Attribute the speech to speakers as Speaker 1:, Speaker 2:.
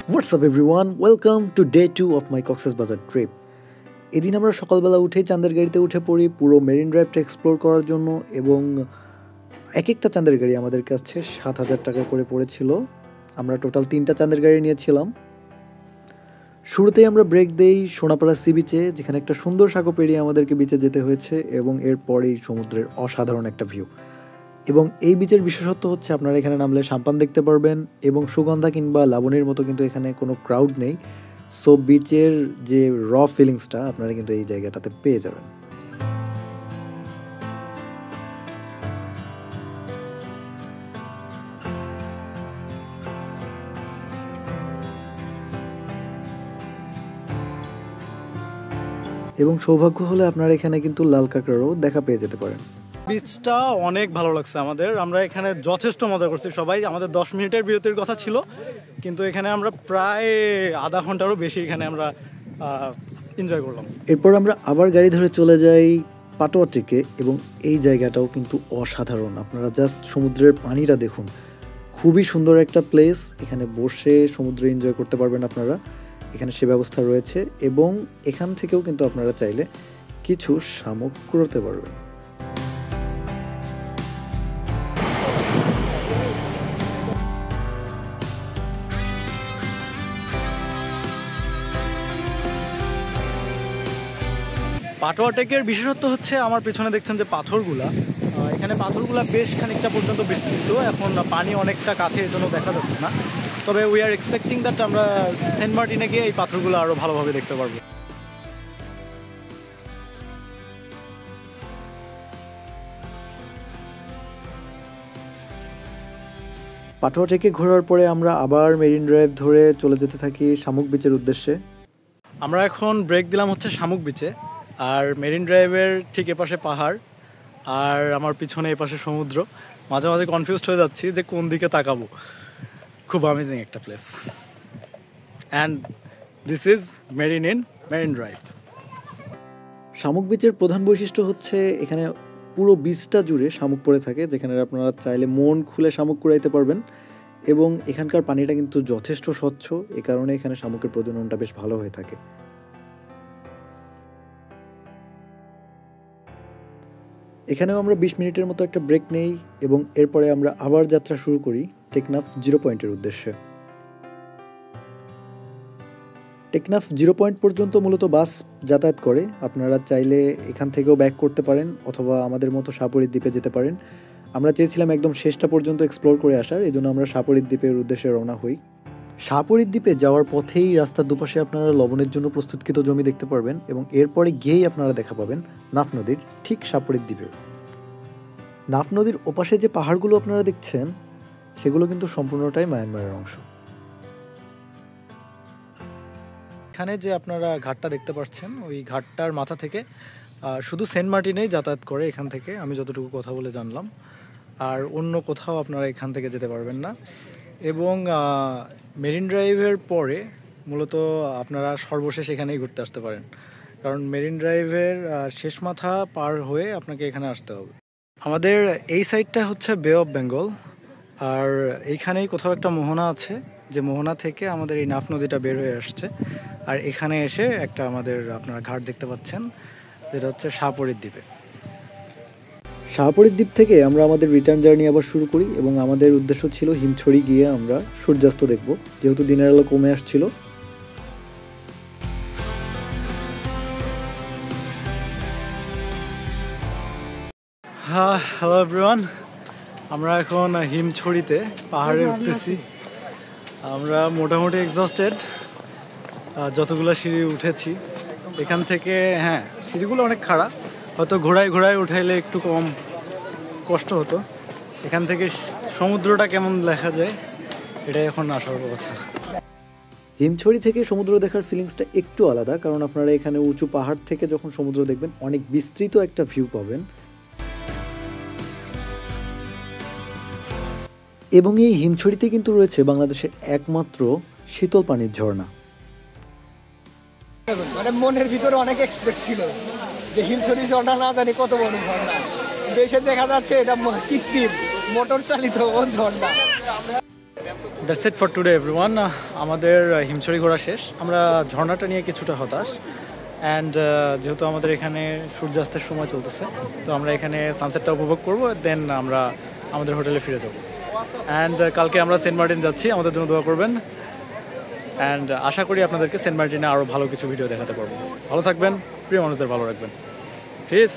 Speaker 1: What's up everyone? Welcome to day 2 of my Cox's Bazar trip. এদিন আমরা সকালবেলা উঠে চাঁদের গাড়িতে উঠে পড়ি পুরো মেরিন ড্রাইভটা এক্সপ্লোর করার জন্য এবং এক একটা চাঁদের গাড়ি আমাদের কাছে ৭,০০০ টাকা করে পড়েছিল। আমরা টোটাল 3টা চাঁদের গাড়ি নিয়েছিলাম। শুরুতেই আমরা ব্রেক দেই সোনাপাড়া সি বিচে, যেখানে একটা সুন্দর সাঁকো পেরিয়ে আমাদেরকে বিচে যেতে হয়েছে এবং এরপরেই সমুদ্রের অসাধারণ একটা ভিউ। এবং এই বিচের বিশেষত্ব হচ্ছে আপনারা এখানে নামলে সাম্পান দেখতে পারবেন এবং সুগন্ধা কিংবা লাবণীর মতো কিন্তু এখানে কোনো ক্রাউড নেই। সো বিচের যে র ফিলিংসটা আপনারা কিন্তু এই জায়গাটাতে পেয়ে যাবেন। এবং সৌভাগ্য হলে আপনারা এখানে কিন্তু লাল কাঁকড়ারও দেখা পেয়ে যেতে পারেন।
Speaker 2: বিচটা অনেক ভালো লাগছে আমাদের। আমরা এখানে যথেষ্ট মজা করছি সবাই। আমাদের 10 মিনিটের বিরতির কথা ছিল, কিন্তু এখানে আমরা প্রায় আধা ঘন্টারও বেশি এখানে আমরা এনজয় করলাম।
Speaker 1: এরপর আমরা আবার গাড়ি ধরে চলে যাই পাটোয়া টেকে এবং এই জায়গাটাও কিন্তু অসাধারণ। আপনারা জাস্ট সমুদ্রের পানিটা দেখুন, খুবই সুন্দর একটা প্লেস। এখানে বসে সমুদ্র এনজয় করতে পারবেন আপনারা, এখানে সে ব্যবস্থা রয়েছে এবং এখান থেকেও কিন্তু আপনারা চাইলে কিছু শামুক কুড়োতে পারবেন।
Speaker 2: পাটোয়া টেকের বিশেষত্ব হচ্ছে আমার পেছনে দেখছেন যে পাথরগুলা, এখানে পাথরগুলা বেশ খানিকটা পর্যন্ত বিস্তৃত। এখন পানি অনেকটা কাছে, এর জন্য দেখা যাচ্ছে না, তবে উই আর এক্সপেক্টিং দ্যাট আমরা সেন্ট মার্টিনে গিয়ে এই পাথরগুলো আরও ভালোভাবে দেখতে পারবো।
Speaker 1: পাটোয়া টেকে ঘোরার পরে আমরা আবার মেরিন ড্রাইভ ধরে চলে যেতে থাকি শামুক বিচের উদ্দেশ্যে।
Speaker 2: আমরা এখন ব্রেক দিলাম হচ্ছে শামুক বিচে, আর মেরিন ড্রাইভের ঠিক এপাশে পাহাড় আর আমার পিছনে এপাশে সমুদ্র। মাঝে মাঝে কনফিউজড হয়ে যাচ্ছি যে কোন দিকে তাকাবো। খুব অ্যামেজিং একটা place, and this is marine drive.
Speaker 1: শামুক বিচের প্রধান বৈশিষ্ট্য হচ্ছে এখানে পুরো বিচটা জুড়ে শামুক পড়ে থাকে, যেখানে আপনারা চাইলে মন খুলে শামুক কুড়াইতে পারবেন এবং এখানকার পানিটা কিন্তু যথেষ্ট স্বচ্ছ, এ কারণে এখানে শামুকের প্রজননটা বেশ ভালো হয়ে থাকে। এখানেও আমরা 20 মিনিটের মতো একটা ব্রেক নেই এবং এরপরে আমরা আবার যাত্রা শুরু করি টেকনাফ 0 পয়েন্টের উদ্দেশ্যে। টেকনাফ 0 পয়েন্ট পর্যন্ত মূলত বাস যাতায়াত করে। আপনারা চাইলে এখান থেকেও ব্যাক করতে পারেন অথবা আমাদের মতো সাপুরী দ্বীপে যেতে পারেন। আমরা চেয়েছিলাম একদম শেষটা পর্যন্ত এক্সপ্লোর করে আসার, এই জন্য আমরা সাপুরী দ্বীপের উদ্দেশ্যে রওনা হই। সাপুরী দ্বীপে যাওয়ার পথেই রাস্তার দুপাশে আপনারা লবণের জন্য প্রস্তুতকৃত জমি দেখতে পারবেন এবং এরপরে গিয়েই আপনারা দেখা পাবেন নাফ নদীর ঠিক সাপুরী দ্বীপে। নাফ নদীর ওপাশে যে পাহাড়গুলো আপনারা দেখছেন সেগুলো কিন্তু সম্পূর্ণটাই মায়ানমারের অংশ।
Speaker 2: এখানে যে আপনারা ঘাটটা দেখতে পাচ্ছেন, ওই ঘাটটার মাথা থেকে শুধু সেন্ট মার্টিনেই যাতায়াত করে এখান থেকে, আমি যতটুকু কথা বলে জানলাম। আর অন্য কোথাও আপনারা এখান থেকে যেতে পারবেন না। এবং মেরিন ড্রাইভের পরে মূলত আপনারা সর্বশেষ এখানেই ঘুরতে আসতে পারেন, কারণ মেরিন ড্রাইভের শেষ মাথা পার হয়ে আপনাকে এখানে আসতে হবে। আমাদের এই সাইডটা হচ্ছে বে অফ বেঙ্গল, আর এইখানেই কোথাও একটা মোহনা আছে, যে মোহনা থেকে আমাদের এই নাফ নদীটা বের হয়ে আসছে। আর এখানে এসে একটা আমাদের আপনারা ঘাট দেখতে পাচ্ছেন, যেটা হচ্ছে শাহপরীর দ্বীপে।
Speaker 1: শাহপরীর দ্বীপ থেকে আমরা আমাদের রিটার্ন জার্নি আবার শুরু করি এবং আমাদের উদ্দেশ্য ছিল হিমছড়ি গিয়ে আমরা সূর্যাস্ত দেখব, যেহেতু দিনের আলো কমে আসছিল।
Speaker 2: হ্যালো এভরিওয়ান, আমরা এখন হিমছড়িতে পাহাড়ে উঠতেছি। আমরা মোটামুটি এক্সস্টেড, যতগুলো সিঁড়ি উঠেছি এখান থেকে। হ্যাঁ, সিঁড়িগুলো অনেক খাড়া, হয়তো ঘোড়ায় উঠাইলে একটু কম কষ্ট হতো। এখান থেকে সমুদ্রটা কেমন দেখা যায় এটাই এখন আসার কথা।
Speaker 1: হিমছড়ি থেকে সমুদ্র দেখার ফিলিংসটা একটু আলাদা, কারণ আপনারা এখানে উঁচু পাহাড় থেকে যখন সমুদ্র দেখবেন অনেক বিস্তৃত একটা ভিউ পাবেন। এবং এই হিমছড়িতে কিন্তু রয়েছে বাংলাদেশের একমাত্র শীতল পানির ঝর্ণা।
Speaker 3: মানে মনের ভিতরে অনেক এক্সপেক্ট ছিল যে হিমছড়ি ঝর্ণা না জানি কত বড় ঝর্ণা, দেশে দেখা যাচ্ছে এটা কৃত্রিম মোটর চালিত ঝর্ণা।
Speaker 2: That's it for today everyone. আমাদের হিমছড়ি ঘোরা শেষ। আমরা ঝর্ণাটা নিয়ে কিছুটা হতাশ, অ্যান্ড যেহেতু আমাদের এখানে সূর্যাস্তের সময় চলতেছে, তো আমরা এখানে সানসেটটা উপভোগ করবো, দেন আমরা আমাদের হোটেলে ফিরে যাব। অ্যান্ড কালকে আমরা সেন্ট মার্টিন যাচ্ছি, আমাদের জন্য দোয়া করবেন। অ্যান্ড আশা করি আপনাদেরকে সেন্ট মার্টিনে আরও ভালো কিছু ভিডিও দেখাতে পারবো। ভালো থাকবেন, প্রিয় মানুষদের ভালো রাখবেন। পিস।